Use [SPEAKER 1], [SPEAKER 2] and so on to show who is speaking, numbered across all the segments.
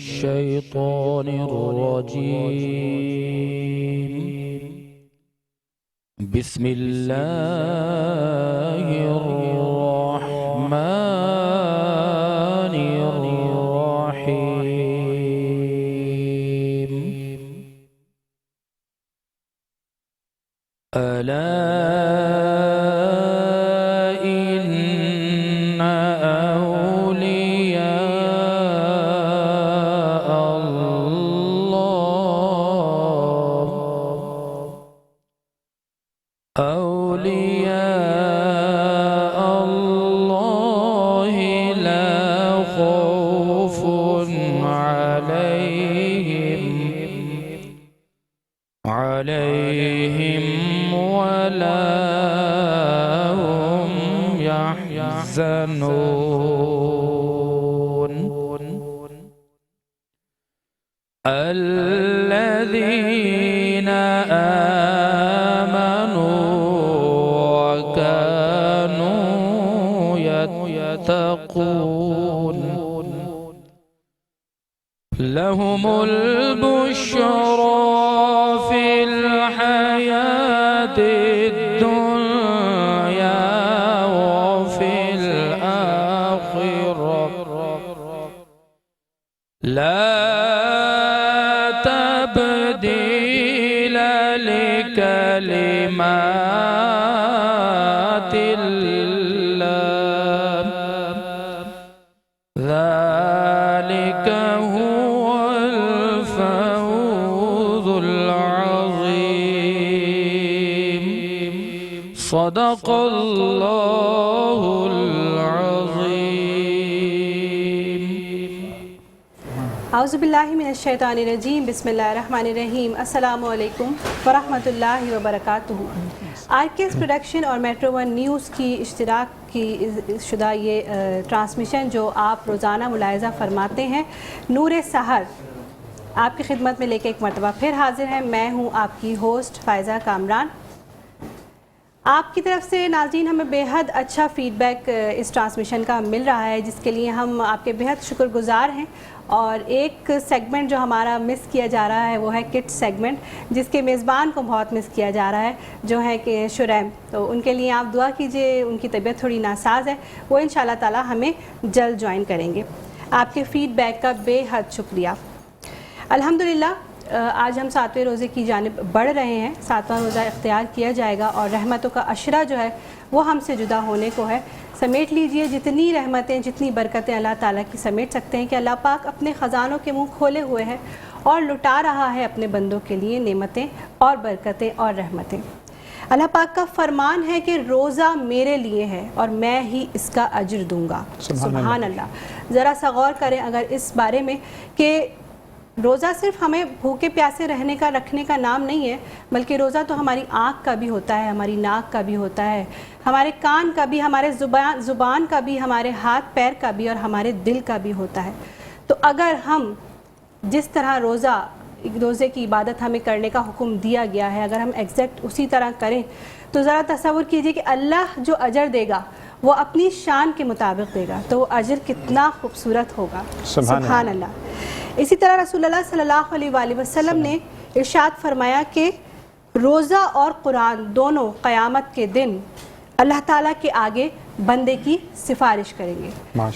[SPEAKER 1] الشيطان الرجيم. بسم الله الرحمن الرحيم. ألا إن أولياء الله لا خوف عليهم ولا هم يحزنون. الذين آمنوا وكانوا يتقون لهم البشرى في الحياة الدنيا وفي الآخرة لا تبديل لكلمات الله ذلك هو الفوز العظيم. صدق الله العظيم.
[SPEAKER 2] اعوذ باللہ من الشیطان الرجیم. بسم اللہ الرحمن الرحیم. السلام علیکم ورحمۃ اللہ وبرکاتہ. آر کے ایس پروڈکشن اور میٹرو ون نیوز کی اشتراک کی شدہ یہ ٹرانسمیشن جو آپ روزانہ ملاحظہ فرماتے ہیں، نور سحر، آپ کی خدمت میں لے کے ایک مرتبہ پھر حاضر ہے. میں ہوں آپ کی ہوسٹ فائزہ کامران. آپ کی طرف سے ناظرین ہمیں بے حد اچھا فیڈ بیک اس ٹرانسمیشن کا مل رہا ہے، جس کے لیے ہم آپ کے بے حد شکر گزار ہیں. اور ایک سیگمنٹ جو ہمارا مس کیا جا رہا ہے وہ ہے کٹ سیگمنٹ، جس کے میزبان کو بہت مس کیا جا رہا ہے، جو ہے کہ شریم. تو ان کے لیے آپ دعا کیجئے، ان کی طبیعت تھوڑی ناساز ہے، وہ انشاءاللہ تعالی ہمیں جلد جوائن کریں گے. آپ کے فیڈ بیک کا بے حد شکریہ. الحمدللہ آج ہم 7ویں روزے کی جانب بڑھ رہے ہیں. 7واں روزہ اختیار کیا جائے گا اور رحمتوں کا عشرہ جو ہے وہ ہم سے جدا ہونے کو ہے. سمیٹ لیجئے جتنی رحمتیں، جتنی برکتیں اللہ تعالیٰ کی سمیٹ سکتے ہیں، کہ اللہ پاک اپنے خزانوں کے منہ کھولے ہوئے ہیں اور لٹا رہا ہے اپنے بندوں کے لیے نعمتیں اور برکتیں اور رحمتیں. اللہ پاک کا فرمان ہے کہ روزہ میرے لیے ہے اور میں ہی اس کا اجر دوں گا. سبحان اللہ. ذرا سا غور کریں اگر اس بارے میں کہ روزہ صرف ہمیں بھوکے پیاسے رہنے کا رکھنے کا نام نہیں ہے، بلکہ روزہ تو ہماری آنکھ کا بھی ہوتا ہے، ہماری ناک کا بھی ہوتا ہے، ہمارے کان کا بھی، ہمارے زبان کا بھی، ہمارے ہاتھ پیر کا بھی اور ہمارے دل کا بھی ہوتا ہے. تو اگر ہم جس طرح روزے کی عبادت ہمیں کرنے کا حکم دیا گیا ہے، اگر ہم ایگزیکٹ اسی طرح کریں تو ذرا تصور کیجئے کہ اللہ جو اجر دے گا وہ اپنی شان کے مطابق دے گا، تو وہ اجر کتنا خوبصورت ہوگا. سبحان اللہ. اسی طرح رسول اللہ صلی اللہ علیہ وآلہ وسلم نے ارشاد فرمایا کہ روزہ اور قرآن دونوں قیامت کے دن اللہ تعالیٰ کے آگے بندے کی سفارش کریں گے.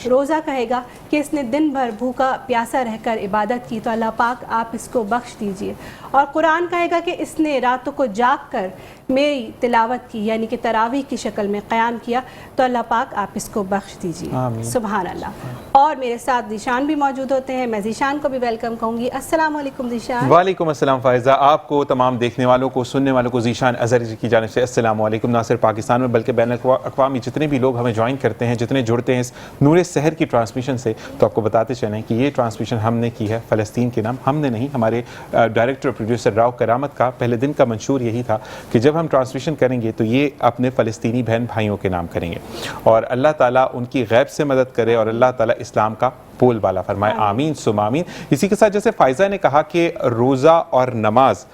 [SPEAKER 2] روزہ کہے گا کہ اس نے دن بھر بھوکا پیاسا رہ کر عبادت کی تو اللہ پاک آپ اس کو بخش دیجئے، اور قرآن کہے گا کہ اس نے راتوں کو جاگ کر میری تلاوت کی، یعنی کہ تراویح کی شکل میں قیام کیا، تو اللہ پاک آپ اس کو بخش دیجئے. سبحان اللہ. اور میرے ساتھ ذیشان بھی موجود ہوتے ہیں. میں ذیشان کو بھی ویلکم کہوں گی. السلام علیکم ذیشان.
[SPEAKER 3] وعلیکم السلام فائزہ. آپ کو، تمام دیکھنے والوں کو، سننے والوں کو ذیشان اظہر کی جانب سے السلام علیکم. نہ صرف پاکستان میں بلکہ بین الاقوامی جتنے بھی لوگ ہمیں جوائن کرتے ہیں، جتنے جڑتے ہیں اس نور سحر کی ٹرانسمیشن سے، تو آپ کو بتاتے چلیں کہ یہ ٹرانسمیشن ہم نے کی ہے فلسطین کے نام. ہم نے نہیں، ہمارے ڈائریکٹر پروڈیوسر راؤ کرامت کا پہلے دن کا منشور یہی تھا کہ جب ہم ٹرانسمیشن کریں گے تو یہ اپنے فلسطینی بہن بھائیوں کے نام کریں گے، اور اللہ تعالیٰ ان کی غیب سے مدد کرے اور اللہ تعالیٰ اسلام کا بول بالا فرمائے. آمین ثم آمین. اسی کے ساتھ جیسے فائزہ نے کہا کہ روزہ اور نماز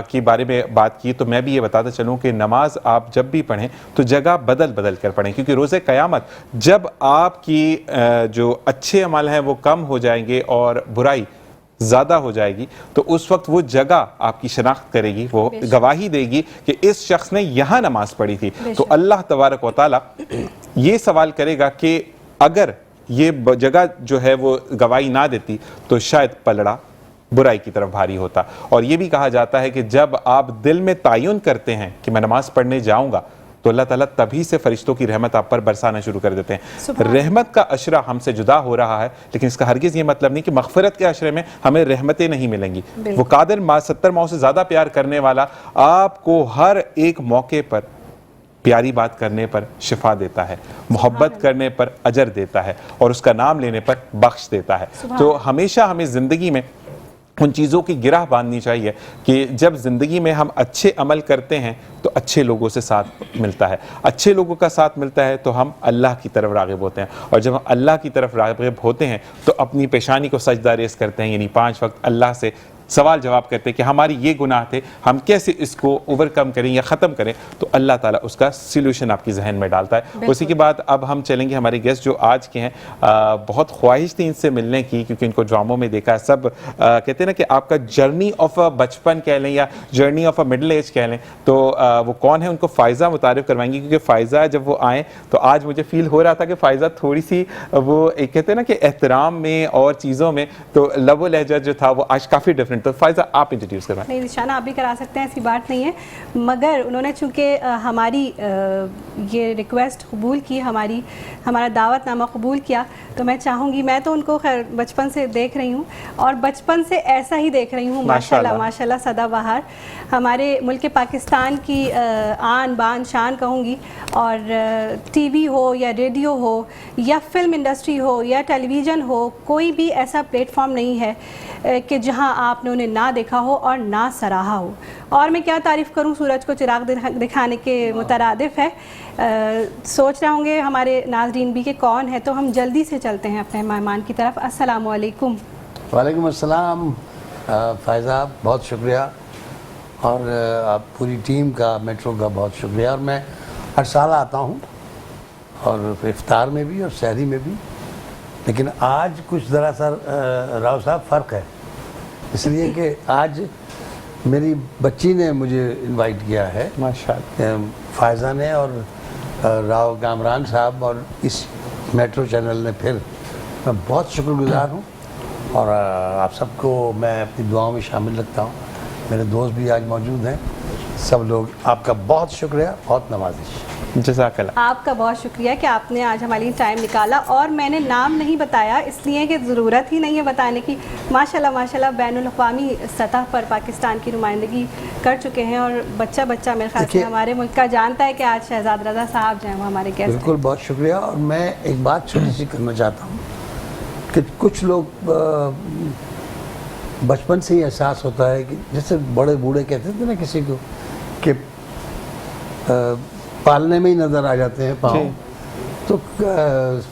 [SPEAKER 3] کے بارے میں بات کی تو میں بھی یہ بتاتا چلوں کہ نماز آپ جب بھی پڑھیں تو جگہ بدل بدل کر پڑھیں، کیونکہ روز قیامت جب آپ کی جو اچھے عمل ہیں وہ کم ہو جائیں گے اور برائی زیادہ ہو جائے گی تو اس وقت وہ جگہ آپ کی شناخت کرے گی، وہ گواہی دے گی کہ اس شخص نے یہاں نماز پڑھی تھی. تو اللہ تبارک و تعالی یہ سوال کرے گا کہ اگر یہ جگہ جو ہے وہ گواہی نہ دیتی تو شاید پلڑا برائی کی طرف بھاری ہوتا. اور یہ بھی کہا جاتا ہے کہ جب آپ دل میں تعین کرتے ہیں کہ میں نماز پڑھنے جاؤں گا تو اللہ تعالیٰ تبھی سے فرشتوں کی رحمت آپ پر برسانا شروع کر دیتے ہیں. رحمت کا عشرہ ہم سے جدا ہو رہا ہے، لیکن اس کا ہرگز یہ مطلب نہیں کہ مغفرت کے عشرے میں ہمیں رحمتیں نہیں ملیں گی. وہ قادر 70 ماؤں سے زیادہ پیار کرنے والا آپ کو ہر ایک موقع پر پیاری بات کرنے پر شفا دیتا ہے، محبت کرنے پر اجر دیتا ہے اور اس کا نام لینے پر بخش دیتا ہے. تو ہمیشہ ہمیں زندگی میں ان چیزوں کی گرہ باندھنی چاہیے کہ جب زندگی میں ہم اچھے عمل کرتے ہیں تو اچھے لوگوں سے ساتھ ملتا ہے، اچھے لوگوں کا ساتھ ملتا ہے تو ہم اللہ کی طرف راغب ہوتے ہیں، اور جب ہم اللہ کی طرف راغب ہوتے ہیں تو اپنی پیشانی کو سجدہ ریز کرتے ہیں، یعنی 5 وقت اللہ سے سوال جواب کرتے ہیں کہ ہماری یہ گناہ تھے، ہم کیسے اس کو اوورکم کریں یا ختم کریں، تو اللہ تعالیٰ اس کا سلوشن آپ کی ذہن میں ڈالتا ہے. اسی کے بعد اب ہم چلیں گے ہمارے گیسٹ جو آج کے ہیں. بہت خواہش تھی ان سے ملنے کی کیونکہ ان کو ڈراموں میں دیکھا ہے. سب کہتے ہیں نا کہ آپ کا جرنی آف اے بچپن کہہ لیں یا journey of a middle age کہہ لیں، تو وہ کون ہے ان کو فائزہ متعارف کروائیں گی، کیونکہ فائزہ جب وہ آئیں تو آج مجھے فیل ہو رہا تھا کہ فائزہ تھوڑی سی وہ ایک کہتے ہیں نا کہ احترام میں اور چیزوں میں تو لب و لہجہ جو تھا وہ آج کافی ڈفرینٹ. تو فائزہ آپ انٹروڈیوس کروائیں.
[SPEAKER 2] نہیں ذیشانہ آپ بھی کرا سکتے ہیں، ایسی بات نہیں ہے، مگر انہوں نے چونکہ ہماری یہ ریکویسٹ قبول کی، ہمارا دعوت نامہ قبول کیا، تو میں چاہوں گی، میں تو ان کو خیر بچپن سے دیکھ رہی ہوں اور بچپن سے ایسا ہی دیکھ رہی ہوں، ماشاءاللہ ماشاءاللہ سدا بہار. ہمارے ملک پاکستان کی آن بان شان کہوں گی، اور ٹی وی ہو یا ریڈیو ہو یا فلم انڈسٹری ہو یا ٹیلی ویژن ہو، کوئی بھی ایسا پلیٹ فارم نہیں ہے کہ جہاں آپ نے انہیں نہ دیکھا ہو اور نہ سراہا ہو. اور میں کیا تعریف کروں، سورج کو چراغ دکھانے کے مترادف ہے. سوچ رہے ہوں گے ہمارے ناظرین بھی کہ کون ہے، تو ہم جلدی سے چلتے ہیں اپنے مہمان کی طرف. السلام علیکم.
[SPEAKER 4] وعلیکم السلام. فائزہ بہت شکریہ، اور آپ پوری ٹیم کا، میٹرو کا بہت شکریہ. اور میں ہر سال آتا ہوں، اور افطار میں بھی اور سحری میں بھی، لیکن آج کچھ ذرا سا راؤ صاحب فرق ہے، اس لیے کہ آج میری بچی نے مجھے انوائٹ کیا ہے، ماشاءاللہ فائزہ نے اور راؤ کامران صاحب اور اس میٹرو چینل نے. پھر میں بہت شکر گزار ہوں، اور آپ سب کو میں اپنی دعاؤں میں شامل رکھتا ہوں. میرے دوست بھی آج موجود ہیں، سب لوگ آپ کا بہت شکریہ، بہت نوازش.
[SPEAKER 3] جزاک اللہ.
[SPEAKER 2] آپ کا بہت شکریہ کہ آپ نے آج ہمارے لیے ٹائم نکالا، اور میں نے نام نہیں بتایا اس لیے کہ ضرورت ہی نہیں ہے بتانے کی. ماشاءاللہ ماشاءاللہ بین الاقوامی سطح پر پاکستان کی نمائندگی کر چکے ہیں، اور بچہ میرے خیال سے ہمارے ملک کا جانتا ہے کہ آج شہزاد رضا صاحب جو ہیں وہ ہمارے گیسٹ.
[SPEAKER 4] بالکل، بہت شکریہ. اور میں ایک بات چھوٹی سی کرنا چاہتا ہوں کہ کچھ لوگ بچپن سے ہی احساس ہوتا ہے کہ جیسے بڑے بوڑھے کہتے تھے نا کسی کو کہ پالنے میں ہی نظر آ جاتے ہیں پاؤں، تو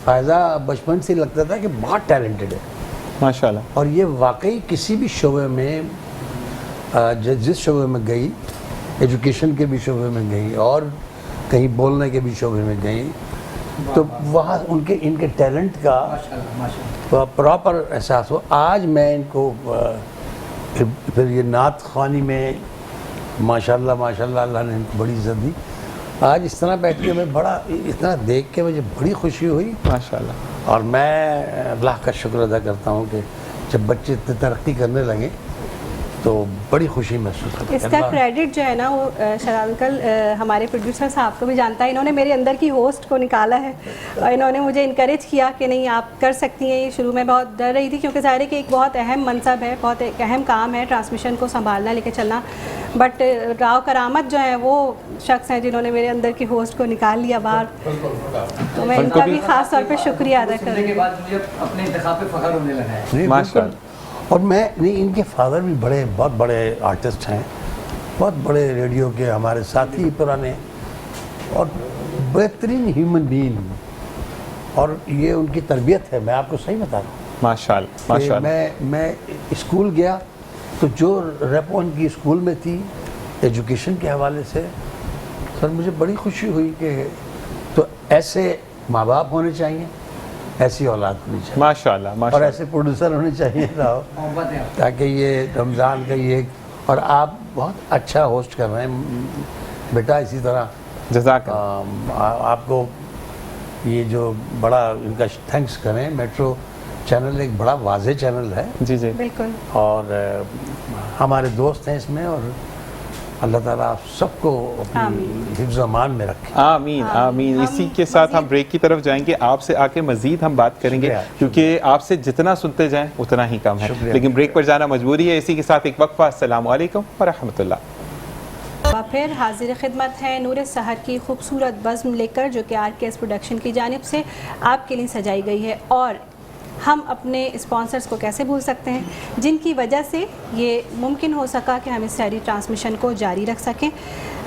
[SPEAKER 4] فائزہ بچپن سے لگتا تھا کہ بہت ٹیلنٹڈ ہے
[SPEAKER 3] ماشاءاللہ.
[SPEAKER 4] اور یہ واقعی کسی بھی شعبے میں، جس شعبے میں گئی، ایجوکیشن کے بھی شعبے میں گئی اور کہیں بولنے کے بھی شعبے میں گئی، تو وہاں ان کے ٹیلنٹ کا پراپر احساس ہو. آج میں ان کو پھر یہ نعت خوانی میں ماشاءاللہ ماشاءاللہ اللہ نے ان کو بڑی عزت دی. آج اس طرح بیٹھ کے میں بڑا اتنا دیکھ کے مجھے بڑی خوشی ہوئی
[SPEAKER 3] ماشاءاللہ.
[SPEAKER 4] اور میں اللہ کا شکر ادا کرتا ہوں کہ جب بچے اتنے ترقی کرنے لگے تو بڑی خوشی محسوس ہوتی ہے.
[SPEAKER 2] اس کا کریڈٹ جو ہے نا وہ شہزاد انکل ہمارے پروڈیوسر صاحب کو بھی جانتا ہے. انہوں نے میرے اندر کی ہوسٹ کو نکالا ہے اور انہوں نے مجھے انکریج کیا کہ نہیں آپ کر سکتی ہیں. شروع میں بہت ڈر رہی تھی کیونکہ ظاہر ہے کہ ایک بہت اہم منصب ہے, بہت ایک اہم کام ہے ٹرانسمیشن کو سنبھالنا, لے کے چلنا. بٹ راؤ کرامت جو ہیں وہ شخص ہیں جنہوں نے میرے اندر کی ہوسٹ کو نکال لیا باہر, تو میں ان کا بھی خاص طور پہ شکریہ ادا کر رہی ہوں.
[SPEAKER 5] اپنے انتخاب پہ فخر ہونے لگا ہے
[SPEAKER 4] ماشاءاللہ. اور میں نہیں, ان کے فادر بھی بہت بڑے آرٹسٹ ہیں, بہت بڑے ریڈیو کے ہمارے ساتھی پرانے, اور بہترین ہیومن بینگ. اور یہ ان کی تربیت ہے, میں آپ کو صحیح بتا رہا ہوں
[SPEAKER 3] ماشاءاللہ.
[SPEAKER 4] میں اسکول گیا تو جو ریپو ان کی اسکول میں تھی ایجوکیشن کے حوالے سے، سر مجھے بڑی خوشی ہوئی کہ تو ایسے ماں باپ ہونے چاہیے، ایسی اولاد ہونی چاہیے،
[SPEAKER 3] ماشاءاللہ
[SPEAKER 4] اور
[SPEAKER 3] ماشاءاللہ.
[SPEAKER 4] ایسے پروڈیوسر ہونے چاہیے
[SPEAKER 5] محبت ہے.
[SPEAKER 4] تاکہ یہ رمضان کا یہ، اور آپ بہت اچھا ہوسٹ کر رہے ہیں بیٹا، اسی طرح
[SPEAKER 3] جزاک اللہ.
[SPEAKER 4] آپ کو یہ جو بڑا ان کا تھینکس کریں. میٹرو چینل ایک بڑا واضح چینل ہے،
[SPEAKER 3] جی جی
[SPEAKER 2] بالکل.
[SPEAKER 4] اور ہمارے دوست ہیں اس میں، اور اللہ تعالیٰ آپ سب کو اپنی حفظ و امان میں رکھے.
[SPEAKER 3] آمین آمین. اسی کے ساتھ ہم بریک کی طرف جائیں گے. آپ سے آ کے مزید ہم بات کریں گے،
[SPEAKER 4] شکریہ.
[SPEAKER 3] کیونکہ آپ سے جتنا سنتے جائیں اتنا ہی کم ہے.
[SPEAKER 4] شکریہ.
[SPEAKER 3] لیکن بریک پر جانا مجبوری ہے. اسی کے ساتھ ایک وقفہ. السلام علیکم ورحمۃ اللہ.
[SPEAKER 2] پھر حاضر خدمت ہے نور سحر کی خوبصورت بزم لے کر، جو کہ RKS پروڈکشن کی جانب سے آپ کے لیے سجائی گئی ہے. اور ہم اپنے اسپانسرز کو کیسے بھول سکتے ہیں، جن کی وجہ سے یہ ممکن ہو سکا کہ ہم اس سحری ٹرانسمیشن کو جاری رکھ سکیں.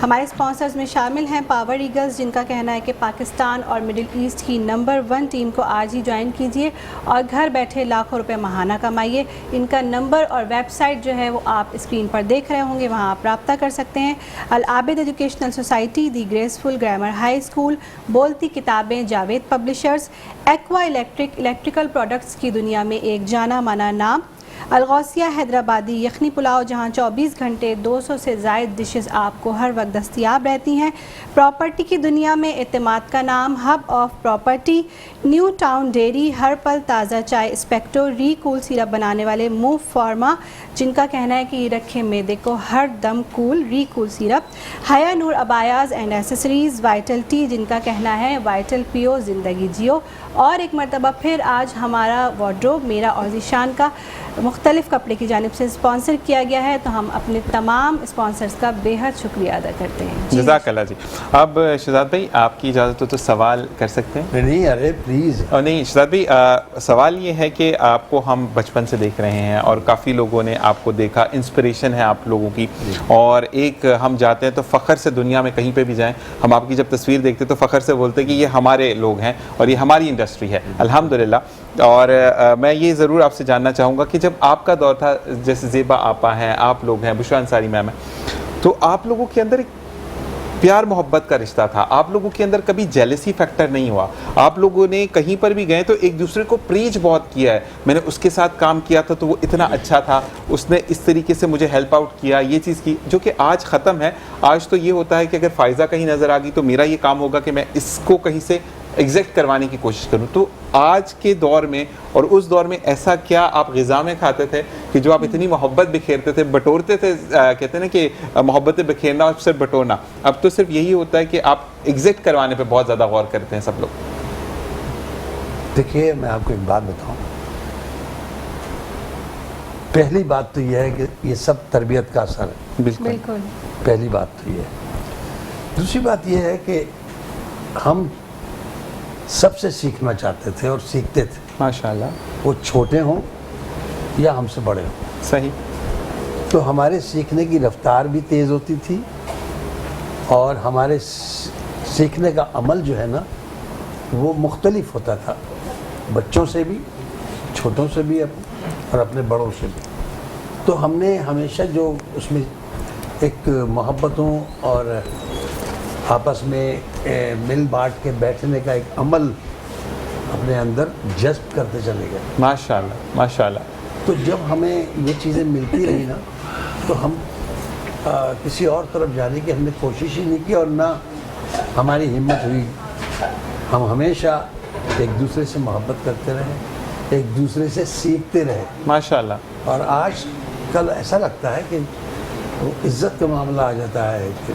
[SPEAKER 2] ہمارے اسپانسرز میں شامل ہیں پاور ایگلز، جن کا کہنا ہے کہ پاکستان اور مڈل ایسٹ کی نمبر 1 ٹیم کو آج ہی جوائن کیجئے اور گھر بیٹھے لاکھوں روپے ماہانہ کمائیے. ان کا نمبر اور ویب سائٹ جو ہے وہ آپ اسکرین پر دیکھ رہے ہوں گے، وہاں آپ رابطہ کر سکتے ہیں. العابد ایجوکیشنل سوسائٹی، دی گریسفل گرامر ہائی اسکول، بولتی کتابیں، Javed publishers, aqua electrical products کی دنیا میں ایک جانا مانا نام، الغوثیہ حیدرآبادی یخنی پلاؤ، جہاں 24 گھنٹے 200 سے زائد ڈشز آپ کو ہر وقت دستیاب رہتی ہیں. پراپرٹی کی دنیا میں اعتماد کا نام، hub of property, new town dairy, ہر پل تازہ چائے اسپیکٹو، ری کول سیرپ بنانے والے موو فارما، جن کا کہنا ہے کہ یہ رکھے معدے کو ہر دم کول، ری کول سیرپ. حیا نور ابایاز اینڈ ایسیسریز، وائٹل ٹی، جن کا کہنا ہے وائٹل پیو زندگی جیو. اور ایک مرتبہ پھر آج ہمارا وارڈروب میرا اور ذیشان کا مختلف کپڑے کی جانب سے اسپانسر کیا گیا ہے، تو ہم اپنے تمام اسپانسرز کا بے حد شکریہ ادا کرتے ہیں.
[SPEAKER 3] جزاک اللہ. جی اب شہزاد بھائی آپ کی اجازت ہو تو سوال کر سکتے ہیں؟
[SPEAKER 4] نہیں ارے پلیز.
[SPEAKER 3] اور نہیں شہزاد بھائی، سوال یہ ہے کہ آپ کو ہم بچپن سے دیکھ رہے ہیں اور کافی لوگوں نے آپ کو دیکھا، انسپریشن ہے آپ لوگوں کی. اور ایک ہم جاتے ہیں تو فخر سے دنیا میں کہیں پہ بھی جائیں، ہم آپ کی جب تصویر دیکھتے تو فخر سے بولتے کہ یہ ہمارے لوگ ہیں اور یہ ہماری انڈسٹری ہے الحمدللہ. اور میں یہ ضرور آپ سے جاننا چاہوں گا کہ جب آپ کا دور تھا، جیسے زیبا آپا ہیں، آپ لوگ ہیں، بشرا انصاری میم ہیں، تو آپ لوگوں کے اندر ایک پیار محبت کا رشتہ تھا. آپ لوگوں کے اندر کبھی جیلسی فیکٹر نہیں ہوا. آپ لوگوں نے کہیں پر بھی گئے تو ایک دوسرے کو پریچ بہت کیا ہے. میں نے اس کے ساتھ کام کیا تھا تو وہ اتنا اچھا تھا، اس نے اس طریقے سے مجھے ہیلپ آؤٹ کیا، یہ چیز کی، جو کہ آج ختم ہے. آج تو یہ ہوتا ہے کہ اگر فائزہ کہیں نظر آ گئی تو میرا یہ کام ہوگا کہ میں اس کو کہیں سے ایگزیکٹ کروانے کی کوشش کروں. تو آج کے دور میں اور اس دور میں ایسا کیا آپ غذا میں کھاتے تھے کہ جو آپ اتنی محبت بکھیرتے تھے، بٹورتے تھے؟ کہتے ہیں نا کہ محبت بکھیرنا اور صرف بٹورنا. اب تو صرف یہی ہوتا ہے کہ آپ ایگزیکٹ کروانے پہ بہت زیادہ غور کرتے ہیں سب لوگ.
[SPEAKER 4] دیکھیے میں آپ کو ایک بات بتاؤں. پہلی بات تو یہ ہے کہ یہ سب تربیت کا اثر ہے.
[SPEAKER 2] بالکل.
[SPEAKER 4] پہلی بات تو یہ ہے. دوسری بات یہ ہے کہ ہم سب سے سیکھنا چاہتے تھے اور سیکھتے تھے،
[SPEAKER 3] ماشاءاللہ.
[SPEAKER 4] وہ چھوٹے ہوں یا ہم سے بڑے ہوں.
[SPEAKER 3] صحیح.
[SPEAKER 4] تو ہمارے سیکھنے کی رفتار بھی تیز ہوتی تھی، اور ہمارے سیکھنے کا عمل جو ہے نا وہ مختلف ہوتا تھا، بچوں سے بھی، چھوٹوں سے بھی اور اپنے بڑوں سے بھی. تو ہم نے ہمیشہ جو اس میں ایک محبتوں اور آپس میں مل بانٹ کے بیٹھنے کا ایک عمل اپنے اندر جذب کرتے چلے گئے.
[SPEAKER 3] ماشاءاللہ ماشاءاللہ.
[SPEAKER 4] تو جب ہمیں یہ چیزیں ملتی رہی نا تو ہم کسی اور طرف جانے کی ہم نے کوشش ہی نہیں کی اور نہ ہماری ہمت ہوئی. ہم ہمیشہ ایک دوسرے سے محبت کرتے رہے، ایک دوسرے سے سیکھتے رہے.
[SPEAKER 3] ماشاءاللہ.
[SPEAKER 4] اور آج کل ایسا لگتا ہے کہ وہ عزت کا معاملہ آ جاتا ہے کہ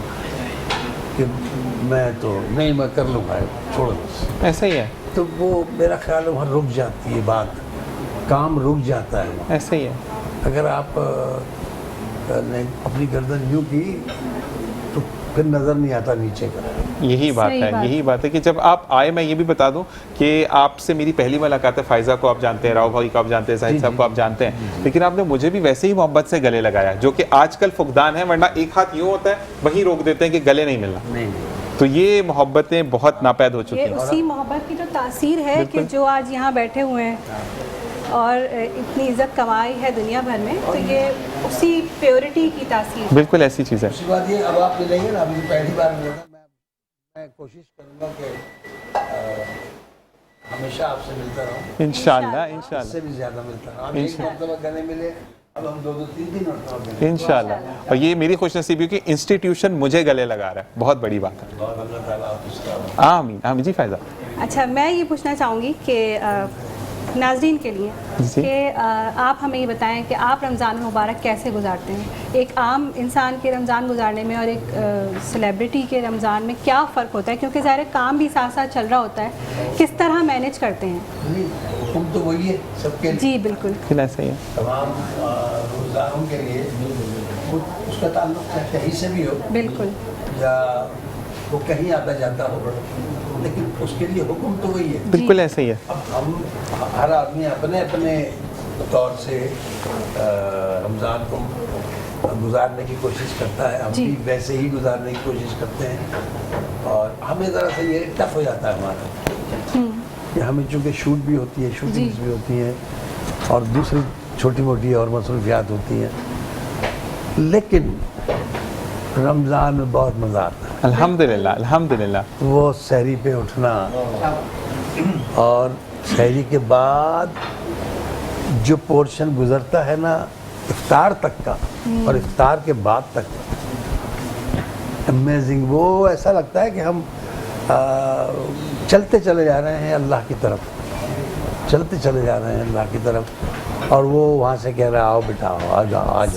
[SPEAKER 4] میں تو نہیں، میں کر لوں گا، چھوڑ دو.
[SPEAKER 3] ایسا ہی ہے.
[SPEAKER 4] تو وہ میرا خیال ہے وہاں رک جاتی ہے بات، کام رک جاتا ہے وہاں.
[SPEAKER 3] ایسا ہی ہے.
[SPEAKER 4] اگر آپ نے اپنی گردن یوں کی تو پھر نظر نہیں آتا نیچے کا.
[SPEAKER 3] یہی بات ہے، یہی بات ہے کہ جب آپ آئے، میں یہ بھی بتا دوں کہ آپ سے میری پہلی ملاقات ہے. فائزہ کو آپ جانتے ہیں، راؤ بھائی کو آپ جانتے ہیں، زاہد صاحب کو آپ جانتے ہیں، لیکن آپ نے مجھے بھی ویسے ہی محبت سے گلے لگایا، جو کہ آج کل فقدان ہے. ورنہ ایک ہاتھ یوں ہوتا ہے، وہیں روک دیتے ہیں کہ گلے نہیں ملنا. تو یہ محبتیں بہت ناپید ہو چکی ہیں.
[SPEAKER 2] اسی محبت کی تو تاثیر ہے کہ جو آج یہاں بیٹھے ہوئے ہیں اور اتنی عزت کمائی ہے دنیا بھر میں، تو یہ اسی پیورٹی کی تاثیر.
[SPEAKER 3] بالکل ایسی چیز ہے.
[SPEAKER 4] دوسری بات یہ، اب آپ ملیں گے نا، ابھی پہلی بار ملے گا، میں کوشش کروں گا کہ ہمیشہ آپ سے ملتا رہوں،
[SPEAKER 3] انشاءاللہ
[SPEAKER 4] اس
[SPEAKER 3] انشاءاللہ
[SPEAKER 4] سے بھی زیادہ ملتا رہوں. ہم ایک مرتبہ گلے ملے، اب ہم 2-3 مرتبہ ملے.
[SPEAKER 3] انشاءاللہ. اور یہ میری خوش نصیبی کہ انسٹیٹیوشن مجھے گلے لگا رہا ہے، بہت بڑی بات ہے.
[SPEAKER 4] اور اللہ تعالیٰ آپ اس کا
[SPEAKER 3] آمین آمین. جی فائزہ.
[SPEAKER 2] اچھا، میں یہ پوچھنا چاہوں گی کہ ناظرین کے لیے کہ آپ ہمیں یہ بتائیں کہ آپ رمضان مبارک کیسے گزارتے ہیں. ایک عام انسان کے رمضان گزارنے میں اور ایک سیلیبریٹی کے رمضان میں کیا فرق ہوتا ہے؟ کیونکہ ظاہر کام بھی ساتھ ساتھ چل رہا ہوتا ہے، کس طرح مینیج کرتے ہیں؟
[SPEAKER 4] حکم تو وہی ہے سب کے لیے.
[SPEAKER 2] جی بالکل.
[SPEAKER 3] پھر ایسا ہی ہے.
[SPEAKER 4] تمام روزداروں کے لیے اس کا تعلق چاہے کہیں سے بھی ہو،
[SPEAKER 2] بالکل.
[SPEAKER 4] یا وہ کہیں آتا جاتا ہو، لیکن اس کے لیے حکم تو وہی ہے.
[SPEAKER 3] بالکل ایسا ہی ہے.
[SPEAKER 4] اب ہم ہر آدمی اپنے اپنے طور سے رمضان کو گزارنے کی کوشش کرتا ہے. ہم بھی ویسے ہی گزارنے کی کوشش کرتے ہیں، اور ہمیں ذرا سا یہ ٹف ہو جاتا ہے ہمارا کہ ہمیں چونکہ شوٹ بھی ہوتی ہے، شوٹنگز بھی ہوتی ہیں، اور دوسری چھوٹی موٹی اور مصروفیات ہوتی ہیں، لیکن رمضان میں بہت مزہ آتا ہے.
[SPEAKER 3] الحمدللہ الحمدللہ.
[SPEAKER 4] وہ سحری پہ اٹھنا، اور سحری کے بعد جو پورشن گزرتا ہے نا افطار تک کا، اور افطار کے بعد تک کا، امیزنگ. وہ ایسا لگتا ہے کہ ہم چلتے چلے جا رہے ہیں اللہ کی طرف، چلتے چلے جا رہے ہیں اللہ کی طرف، اور وہ وہاں سے کہہ رہا آؤ بیٹا آؤ، آ جاؤ آ جاؤ.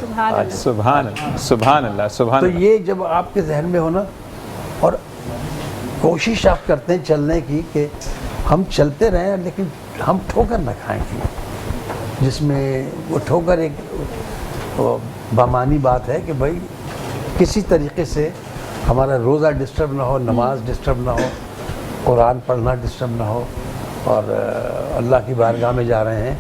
[SPEAKER 3] سبحان اللہ سبحان اللہ سبحان
[SPEAKER 4] تو
[SPEAKER 3] اللہ.
[SPEAKER 4] یہ جب آپ کے ذہن میں ہونا، اور کوشش آپ کرتے ہیں چلنے کی کہ ہم چلتے رہیں لیکن ہم ٹھوکر نہ کھائیں گے، جس میں وہ ٹھوکر ایک بامانی بات ہے کہ بھائی کسی طریقے سے ہمارا روزہ ڈسٹرب نہ ہو، نماز ڈسٹرب نہ ہو، قرآن پڑھنا ڈسٹرب نہ ہو، اور اللہ کی بارگاہ میں جا رہے ہیں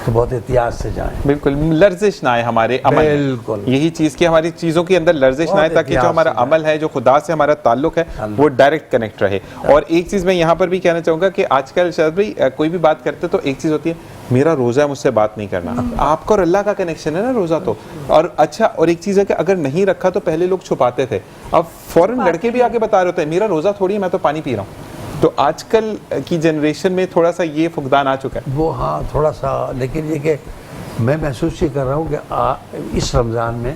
[SPEAKER 4] تو بہت احتیاط سے جائیں.
[SPEAKER 3] بالکل لرزش نہ آئے ہمارے عمل میں.
[SPEAKER 4] بالکل.
[SPEAKER 3] یہی چیز کہ ہماری چیزوں کے اندر لرزش نہ آئے، تاکہ جو ہمارا عمل ہے، جو خدا سے ہمارا تعلق ہے، وہ ڈائریکٹ کنیکٹ رہے. اور ایک چیز میں یہاں پر بھی کہنا چاہوں گا کہ آج کل شاید بھائی کوئی بھی بات کرتے تو ایک چیز ہوتی ہے میرا روزہ ہے مجھ سے بات نہیں کرنا. آپ کا اور اللہ کا کنیکشن ہے نا روزہ تو. اور اچھا، اور ایک چیز ہے کہ اگر نہیں رکھا تو پہلے لوگ چھپاتے تھے، اب فوراً لڑکے بھی آگے بتا رہے ہوتے ہیں میرا روزہ تھوڑی ہے، میں تو پانی پی رہا ہوں. تو آج کل کی جنریشن میں تھوڑا سا یہ فقدان آ چکا ہے.
[SPEAKER 4] وہ ہاں تھوڑا سا، لیکن یہ کہ میں محسوس یہ کر رہا ہوں کہ اس رمضان میں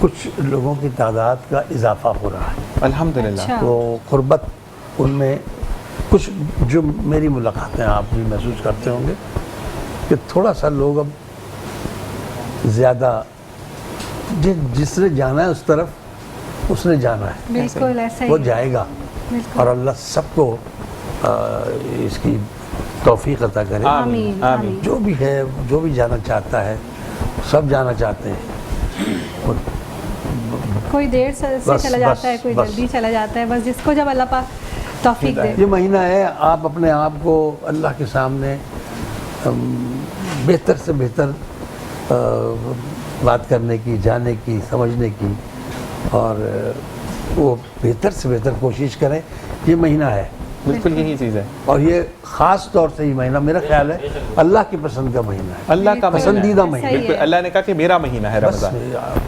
[SPEAKER 4] کچھ لوگوں کی تعداد کا اضافہ ہو رہا ہے.
[SPEAKER 3] الحمدللہ.
[SPEAKER 4] وہ قربت ان میں کچھ، جو میری ملاقاتیں آپ بھی محسوس کرتے ہوں گے کہ تھوڑا سا لوگ اب زیادہ، جس نے جانا ہے اس طرف اس نے جانا ہے.
[SPEAKER 2] بالکل ایسا ہی
[SPEAKER 4] وہ جائے گا، اور اللہ سب کو اس کی توفیق عطا کرے.
[SPEAKER 2] آمین آمین.
[SPEAKER 4] جو بھی ہے، جو بھی جانا چاہتا ہے، سب جانا چاہتے ہیں.
[SPEAKER 2] کوئی دیر سے چلا جاتا ہے، کوئی جلدی چلا جاتا ہے، بس جس کو جب اللہ پاک توفیق دے.
[SPEAKER 4] یہ مہینہ ہے، آپ اپنے آپ کو اللہ کے سامنے بہتر سے بہتر بات کرنے کی، جانے کی، سمجھنے کی، اور وہ بہتر سے بہتر کوشش کریں. یہ مہینہ ہے،
[SPEAKER 3] بالکل یہی چیز ہے.
[SPEAKER 4] اور یہ خاص طور سے یہ مہینہ میرا خیال ہے اللہ کی پسند کا مہینہ ہے،
[SPEAKER 3] اللہ کا
[SPEAKER 4] پسندیدہ مہینہ.
[SPEAKER 3] بالکل اللہ نے کہا کہ میرا مہینہ ہے رمضان.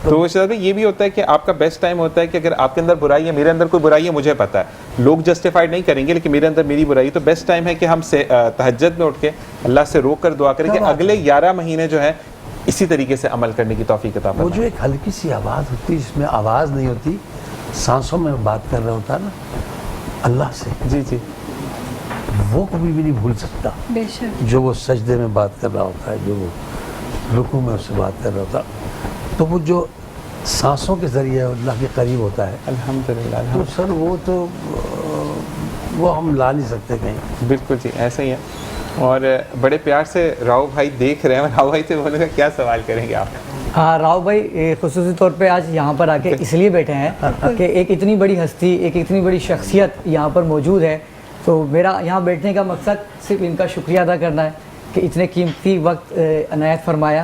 [SPEAKER 3] تو شاید یہ بھی ہوتا ہے کہ آپ کا بیسٹ ٹائم ہوتا ہے کہ اگر آپ کے اندر برائی ہے، میرے اندر کوئی برائی ہے، مجھے پتا ہے لوگ جسٹیفائڈ نہیں کریں گے، لیکن میرے اندر میری برائی، تو بیسٹ ٹائم ہے کہ ہم تہجد میں اٹھ کے اللہ سے رو کر دعا کریں کہ اگلے 11 مہینے جو ہے اسی طریقے سے عمل کرنے کی توفیق عطا فرمائے.
[SPEAKER 4] وہ جو ایک ہلکی سی آواز ہوتی ہے، جس میں آواز نہیں ہوتی، سانسوں میں بات کر رہا ہوتا ہے نا اللہ سے،
[SPEAKER 3] جی جی،
[SPEAKER 4] وہ کبھی بھی نہیں بھول سکتا.
[SPEAKER 2] بے شک.
[SPEAKER 4] جو وہ سجدے میں بات کر رہا ہوتا ہے، جو وہ رکوع میں اس سے بات کر رہا ہوتا، تو وہ جو سانسوں کے ذریعے اللہ کے قریب ہوتا ہے،
[SPEAKER 3] الحمدللہ.
[SPEAKER 4] تو سر وہ تو وہ ہم لا نہیں سکتے کہیں.
[SPEAKER 3] بالکل جی ایسا ہی ہے. اور بڑے پیار سے راؤ بھائی دیکھ رہے ہیں. راؤ بھائی سے بولے گا کیا سوال کریں گے آپ؟
[SPEAKER 5] ہاں راؤ بھائی خصوصی طور پہ آج یہاں پر آ کے اس لیے بیٹھے ہیں کہ ایک اتنی بڑی ہستی، ایک اتنی بڑی شخصیت یہاں پر موجود ہے. تو میرا یہاں بیٹھنے کا مقصد صرف ان کا شکریہ ادا کرنا ہے کہ اتنے قیمتی وقت عنایت فرمایا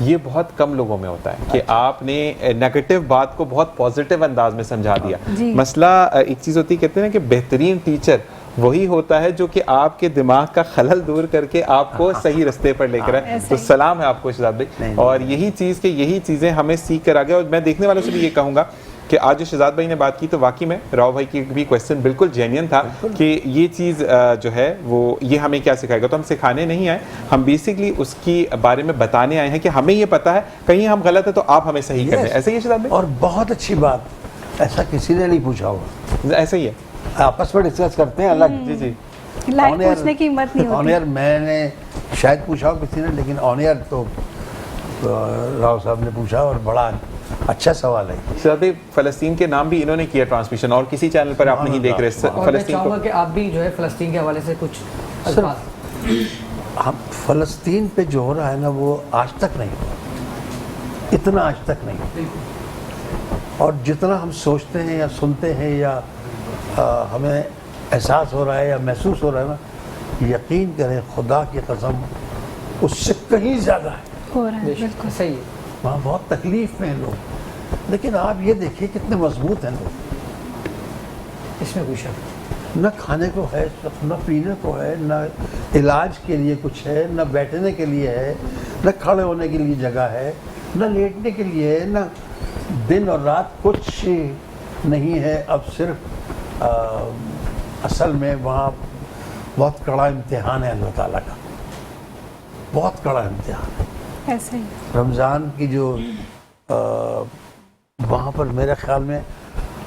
[SPEAKER 3] یہ بہت کم لوگوں میں ہوتا ہے کہ آپ نے نیگیٹو بات کو بہت پازیٹیو انداز میں سمجھا دیا. مسئلہ ایک چیز ہوتی ہے، کہتے ہیں نا کہ بہترین ٹیچر وہی ہوتا ہے جو کہ آپ کے دماغ کا خلل دور کر کے آپ کو صحیح رستے پر لے کر آئے. تو سلام ہے آپ کو شہزاد بھائی. اور یہی چیزیں ہمیں سیکھ کر آگے. اور میں دیکھنے والوں سے بھی یہ کہوں گا کہ آج جو شہزاد بھائی نے بات کی تو واقعی میں راؤ بھائی کی بھی کویسچن بالکل جینین تھا کہ یہ چیز جو ہے وہ یہ ہمیں کیا سکھائے گا. تو ہم سکھانے نہیں آئے، ہم بیسکلی اس کی بارے میں بتانے آئے ہیں کہ ہمیں یہ پتا ہے کہیں ہم غلط ہے تو آپ ہمیں صحیح کریں. ایسا ہی ہے شہزاد بھائی؟
[SPEAKER 4] اور بہت اچھی بات، ایسا کسی نے نہیں پوچھا ہوگا.
[SPEAKER 3] ایسا ہی ہے،
[SPEAKER 4] آپس میں ڈسکس کرتے ہیں الگ.
[SPEAKER 3] جی جی
[SPEAKER 2] لائف پوچھنے کی ہمت نہیں
[SPEAKER 4] آن
[SPEAKER 2] ہوتی.
[SPEAKER 4] ایئر میں نے شاید پوچھا ہو کسی نے، لیکن آن ایئر تو راؤ صاحب نے پوچھا اور بڑا اچھا سوال ہے.
[SPEAKER 3] شہزاد بھائی فلسطین کے نام بھی انہوں نے کیا ٹرانسمیشن، اور کسی چینل پر آپ نہیں دیکھ رہے
[SPEAKER 5] اور میں
[SPEAKER 3] فلسطین
[SPEAKER 5] چاہوں
[SPEAKER 3] کو.
[SPEAKER 5] گا کہ آپ بھی جو ہے فلسطین کے حوالے سے کچھ الفاظ.
[SPEAKER 4] ہم فلسطین پہ جو ہو رہا ہے نا وہ آج تک نہیں ہوا، اتنا آج تک نہیں ہوا. اور جتنا ہم سوچتے ہیں یا سنتے ہیں یا ہمیں احساس ہو رہا ہے یا محسوس ہو رہا ہے نا، یقین کریں خدا کی قسم اس سے کہیں زیادہ ہے.
[SPEAKER 2] ہو رہا ہے بالکل
[SPEAKER 5] صحیح ہے.
[SPEAKER 4] وہاں بہت تکلیف میں ہیں لوگ، لیکن آپ یہ دیکھیے کتنے مضبوط ہیں لوگ.
[SPEAKER 5] اس میں کوئی شک
[SPEAKER 4] نہ کھانے کو ہے، نہ پینے کو ہے، نہ علاج کے لیے کچھ ہے، نہ بیٹھنے کے لیے ہے، نہ کھڑے ہونے کے لیے جگہ ہے، نہ لیٹنے کے لیے ہے، نہ دن اور رات کچھ نہیں ہے. اب صرف اصل میں وہاں بہت کڑا امتحان ہے اللہ تعالیٰ کا، بہت کڑا امتحان ہے.
[SPEAKER 2] ایسے ہی
[SPEAKER 4] رمضان کی جو وہاں پر میرے خیال میں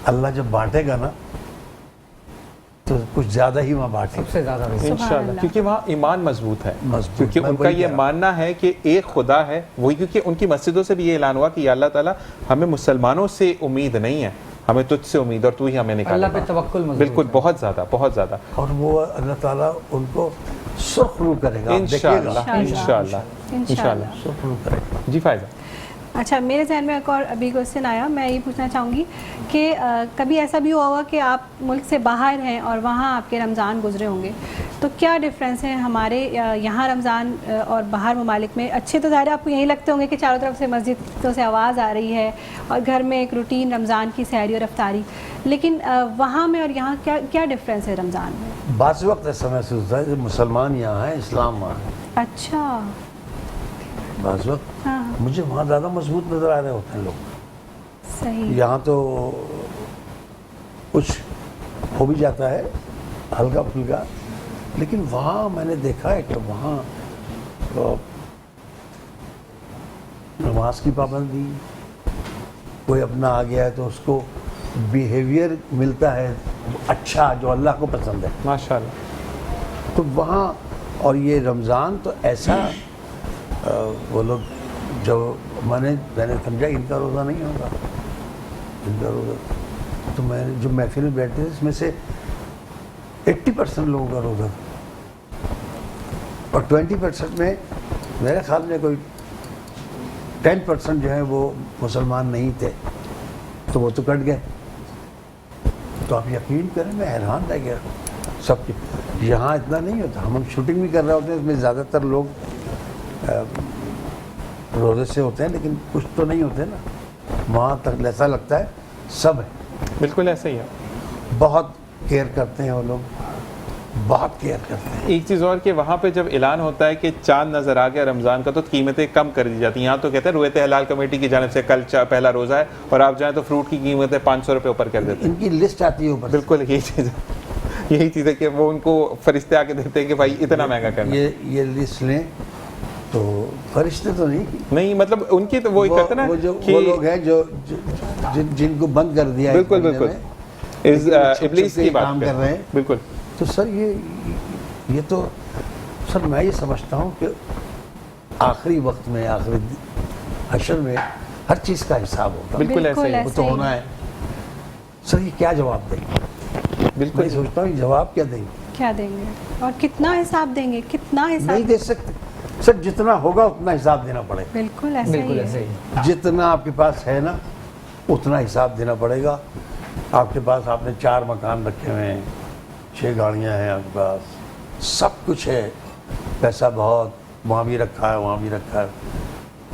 [SPEAKER 4] اللہ جب بانٹے گا نا تو کچھ زیادہ ہی وہاں بانٹے
[SPEAKER 5] سب سے زیادہ
[SPEAKER 3] انشاءاللہ، کیونکہ وہاں ایمان مضبوط ہے.
[SPEAKER 4] مضبوط.
[SPEAKER 3] کیونکہ
[SPEAKER 4] میں
[SPEAKER 3] ان کا
[SPEAKER 4] وہی
[SPEAKER 3] یہ
[SPEAKER 4] کہہ رہا ہوں.
[SPEAKER 3] ماننا ہے کہ ایک خدا ہے وہی. کیونکہ ان کی مسجدوں سے بھی یہ اعلان ہوا کہ یا اللہ تعالیٰ ہمیں مسلمانوں سے امید نہیں ہے، ہمیں تجھ سے امید، اور تو ہی ہمیں نکالا.
[SPEAKER 5] اللہ پہ توکل مضبوط
[SPEAKER 3] بالکل، بہت زیادہ بہت زیادہ.
[SPEAKER 4] اور وہ اللہ تعالیٰ ان کو سرخ رو کرے گا.
[SPEAKER 3] انشاءاللہ انشاءاللہ انشاءاللہ
[SPEAKER 4] سرخ رو کرے گا.
[SPEAKER 3] جی فائزہ.
[SPEAKER 2] اچھا، میرے ذہن میں ایک اور ابھی کوشچن آیا. میں یہ پوچھنا چاہوں گی کہ کبھی ایسا بھی ہوا کہ آپ ملک سے باہر ہیں اور وہاں آپ کے رمضان گزرے ہوں گے، تو کیا ڈفرینس ہے ہمارے یہاں رمضان اور باہر ممالک میں؟ اچھے تو ظاہر آپ کو یہی لگتے ہوں گے کہ چاروں طرف سے مسجدوں سے آواز آ رہی ہے اور گھر میں ایک روٹین رمضان کی سحری اور افطاری، لیکن وہاں میں اور یہاں کیا ڈفرینس ہے رمضان میں؟
[SPEAKER 4] بعض وقت ایسا محسوس ہوتا ہے کہ مسلمان یہاں ہیں، اسلام وہاں ہے.
[SPEAKER 2] اچھا.
[SPEAKER 4] بعض وقت
[SPEAKER 2] ہاں
[SPEAKER 4] مجھے وہاں زیادہ مضبوط نظر آ رہے ہوتے ہیں لوگ.
[SPEAKER 2] صحیح.
[SPEAKER 4] یہاں تو کچھ ہو بھی جاتا ہے ہلکا پھلکا، لیکن وہاں میں نے دیکھا ہے کہ وہاں نماز کی پابندی، کوئی اپنا آ گیا ہے تو اس کو بیہیویئر ملتا ہے اچھا جو اللہ کو پسند ہے
[SPEAKER 3] ماشاءاللہ.
[SPEAKER 4] تو وہاں. اور یہ رمضان تو ایسا وہ لوگ جو میں نے سمجھا ان کا روزہ نہیں ہوگا، ان کا روزہ تو میں جو محفل میں بیٹھتے تھے اس میں سے 80% لوگوں کا روزہ اور 20% میں میرے خیال میں کوئی 10% جو ہے وہ مسلمان نہیں تھے، تو وہ تو کٹ گئے. تو آپ یقین کریں میں حیران رہ گیا. سب کی یہاں اتنا نہیں ہوتا. ہم شوٹنگ بھی کر رہے ہوتے ہیں، اس میں زیادہ تر لوگ روزے سے ہوتے ہیں لیکن کچھ تو نہیں ہوتے نا. وہاں تک ایسا لگتا ہے سب ہے.
[SPEAKER 3] بالکل ایسا ہی ہے.
[SPEAKER 4] بہت کیئر کرتے ہیں وہ لوگ، بہت کیئر کرتے ہیں.
[SPEAKER 3] ایک چیز اور کہ وہاں پہ جب اعلان ہوتا ہے کہ چاند نظر آ گیا رمضان کا تو قیمتیں کم کر دی جاتی ہیں. یہاں تو کہتے ہیں رویت حلال کمیٹی کی جانب سے کل پہلا روزہ ہے اور آپ جائیں تو فروٹ کی قیمتیں 500 روپے اوپر کر دیتے ہیں.
[SPEAKER 4] ان کی لسٹ آتی ہے اوپر.
[SPEAKER 3] بالکل یہی چیز ہے کہ وہ ان کو فرشتے آ کے دیتے ہیں کہ بھائی اتنا مہنگا کرنا.
[SPEAKER 4] یہ لسٹ لیں تو فرشتے تو نہیں
[SPEAKER 3] مطلب ان کی تو وہ کرتے نا
[SPEAKER 4] وہ لوگ ہیں جو جن کو بند کر دیا.
[SPEAKER 3] بالکل بالکل ابلیس کی بات
[SPEAKER 4] کر رہے ہیں.
[SPEAKER 3] بالکل.
[SPEAKER 4] تو سر یہ تو سر میں یہ سمجھتا ہوں کہ آخری وقت میں، آخری حشر میں ہر چیز کا حساب ہوگا.
[SPEAKER 3] بالکل ایسا ہی
[SPEAKER 4] وہ تو ہونا ہے. سر یہ کیا جواب دیں گے؟
[SPEAKER 3] بالکل
[SPEAKER 4] میں سوچتا ہوں جواب کیا دیں گے،
[SPEAKER 2] کیا دیں گے اور کتنا حساب دیں گے؟ کتنا حساب
[SPEAKER 4] نہیں دے سکتے سر. جتنا ہوگا اتنا حساب دینا پڑے گا.
[SPEAKER 2] بالکل ایسا
[SPEAKER 5] بالکل
[SPEAKER 2] ہی
[SPEAKER 5] ایسے
[SPEAKER 2] ہے.
[SPEAKER 5] ہی.
[SPEAKER 4] جتنا آپ کے پاس ہے نا اتنا حساب دینا پڑے گا. آپ کے پاس آپ نے 4 مکان رکھے ہوئے ہیں، 6 گاڑیاں ہیں آپ کے پاس، سب کچھ ہے، پیسہ بہت، وہاں بھی رکھا ہے وہاں بھی رکھا ہے.